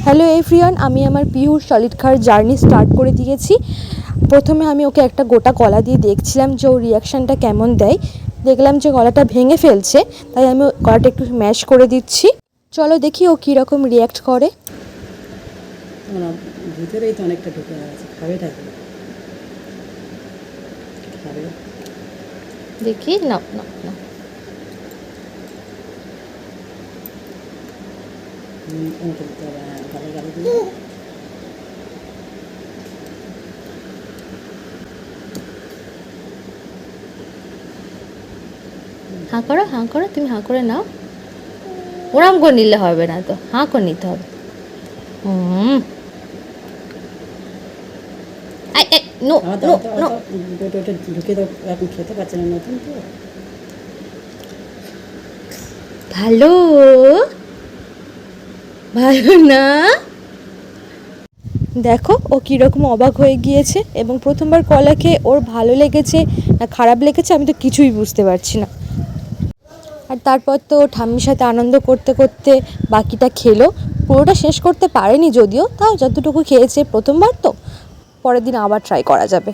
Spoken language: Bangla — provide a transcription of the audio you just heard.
হ্যালো এভরিওয়ান, আমি আমার পিহুর সলিড খাওয়ার জার্নি স্টার্ট করে দিয়েছি। প্রথমে আমি ওকে একটা গোটা কলা দিয়ে দেখছিলাম যে ওর রিয়াকশানটা কেমন দেয়। দেখলাম যে কলাটা ভেঙে ফেলছে, তাই আমি কলাটা একটু ম্যাশ করে দিচ্ছি। চলো দেখি ও কীরকম রিয়াক্ট করে। ভিতরেই তো অনেকটা ঢুকে আছে, খাবে খাবে দেখি। না না না, ভালো গালি দিলে হাঁ করো, হাঁ করো, তুমি হাঁ করে নাও। ওরম করে নিলে হবে না, তো হাঁ করে নিতে হবে। ঢুকে তো এখন খেতে পারছে না, নতুন তো। ভালো ভালো না, দেখো ও কীরকম অবাক হয়ে গিয়েছে। এবং প্রথমবার কলা খেয়ে ওর ভালো লেগেছে না খারাপ লেগেছে আমি তো কিছুই বুঝতে পারছি না। আর তারপর তো ঠাম্মির সাথে আনন্দ করতে করতে বাকিটা খেলো। পুরোটা শেষ করতে পারেনি যদিও, তাও যতটুকু খেয়েছে প্রথমবার তো, পরের দিন আবার ট্রাই করা যাবে।